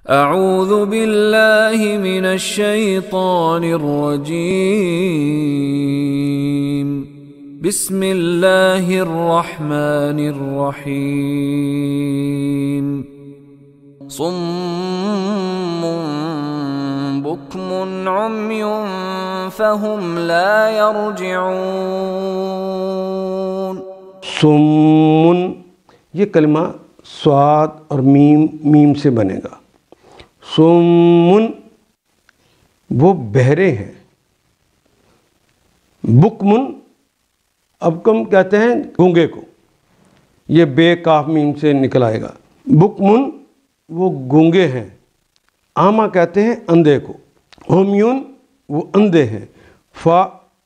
اعوذ باللہ من الشیطان الرجیم بسم اللہ الرحمن الرحیم صم بکم عمی فہم لا یرجعون۔ صم، یہ کلمہ صاد اور میم سے بنے گا۔ صم وہ بہرے ہیں، بکمن ابکم کہتے ہیں گونگے کو، یہ بے کاف میم سے نکل آئے گا۔ بکمن وہ گونگے ہیں، آما کہتے ہیں اندھے کو، عمیون وہ اندھے ہیں،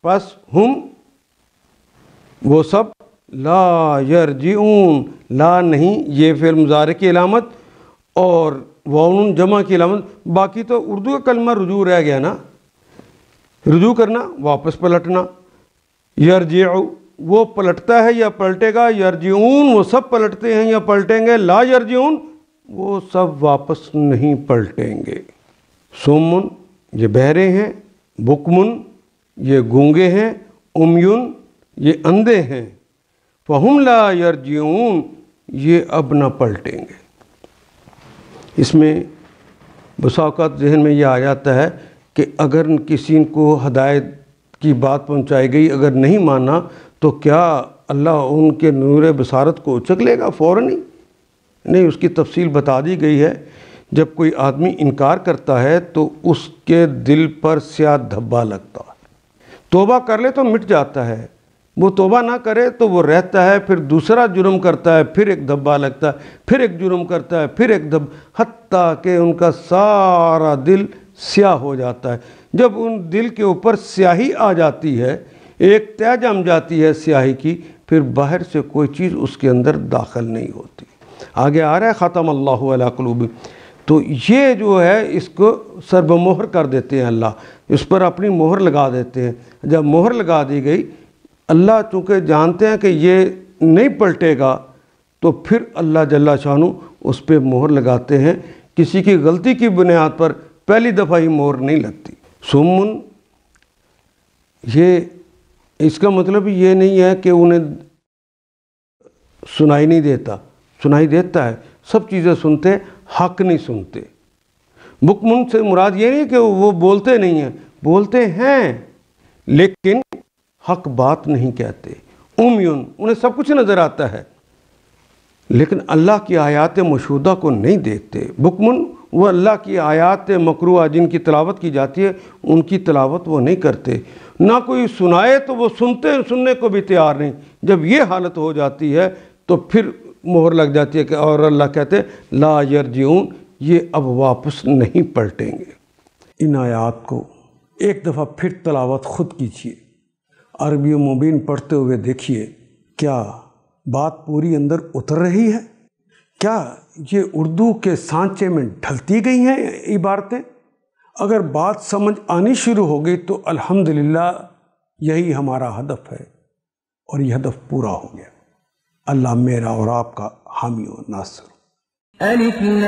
پس ہم وہ سب لا یرجعون، لا نہیں یہ فعل مضارع کی علامت اور واؤن جمع کی علامت۔ باقی تو اردو کا کلمہ رجوع رہ گیا نا، رجوع کرنا واپس پلٹنا۔ یرجع وہ پلٹتا ہے یا پلٹے گا، یرجعون وہ سب پلٹتے ہیں یا پلٹیں گے، لا یرجعون وہ سب واپس نہیں پلٹیں گے۔ صمن یہ بہرے ہیں، بکمن یہ گونگے ہیں، عمیون یہ اندھے ہیں، فہم لا یرجعون یہ اب نہ پلٹیں گے۔ اس میں بسا اوقات ذہن میں یہ آ جاتا ہے کہ اگر کسی کو ہدایت کی بات پہنچائی گئی، اگر نہیں مانا تو کیا اللہ ان کے نور بصارت کو اچک لے گا فوراً ہی؟ نہیں، اس کی تفصیل بتا دی گئی ہے۔ جب کوئی آدمی انکار کرتا ہے تو اس کے دل پر سیاہ دھبا لگتا ہے، توبہ کر لے تو مٹ جاتا ہے، وہ توبہ نہ کرے تو وہ رہتا ہے، پھر دوسرا جرم کرتا ہے، پھر ایک دھبا لگتا ہے، پھر ایک جرم کرتا ہے، پھر ایک حتیٰ کہ ان کا سارا دل سیاہ ہو جاتا ہے۔ جب ان دل کے اوپر سیاہی آ جاتی ہے، ایک تہ جم جاتی ہے سیاہی کی، پھر باہر سے کوئی چیز اس کے اندر داخل نہیں ہوتی۔ آگے آ رہا ہے ختم اللہ علی قلوبہم، تو یہ جو ہے اس کو سرب مہر کر دیتے ہیں، اللہ اس پر اپنی مہر لگا دیتے ہیں۔ جب مہر لگا دی گئی، اللہ چونکہ جانتے ہیں کہ یہ نہیں پلٹے گا، تو پھر اللہ جل شانہ اس پہ مہر لگاتے ہیں۔ کسی کی غلطی کی بنیاد پر پہلی دفعہ ہی مہر نہیں لگتی۔ صمن یہ اس کا مطلب یہ نہیں ہے کہ انہیں سنائی نہیں دیتا، سنائی دیتا ہے، سب چیزیں سنتے، حق نہیں سنتے۔ بکمن سے مراد یہ نہیں کہ وہ بولتے نہیں ہیں، بولتے ہیں لیکن حق بات نہیں کہتے۔ عمیون انہیں سب کچھ نظر آتا ہے لیکن اللہ کی آیات مشہودہ کو نہیں دیکھتے۔ بکمن وہ اللہ کی آیات مقروءہ جن کی تلاوت کی جاتی ہے ان کی تلاوت وہ نہیں کرتے، نہ کوئی سنائے تو وہ سننے کو بھی تیار نہیں۔ جب یہ حالت ہو جاتی ہے تو پھر مہر لگ جاتی ہے کہ اور اللہ کہتے لا یرجعون یہ اب واپس نہیں پلٹیں گے۔ ان آیات کو ایک دفعہ پھر تلاوت خود کیجیے، عربی و مبین پڑھتے ہوئے دیکھیے کیا بات پوری اندر اتر رہی ہے، کیا یہ اردو کے سانچے میں ڈھلتی گئی ہیں عبارتیں۔ اگر بات سمجھ آنی شروع ہو گئی تو الحمدللہ یہی ہمارا ہدف ہے اور یہ ہدف پورا ہو گیا۔ اللہ میرا اور آپ کا حامی و ناصر۔ الف لام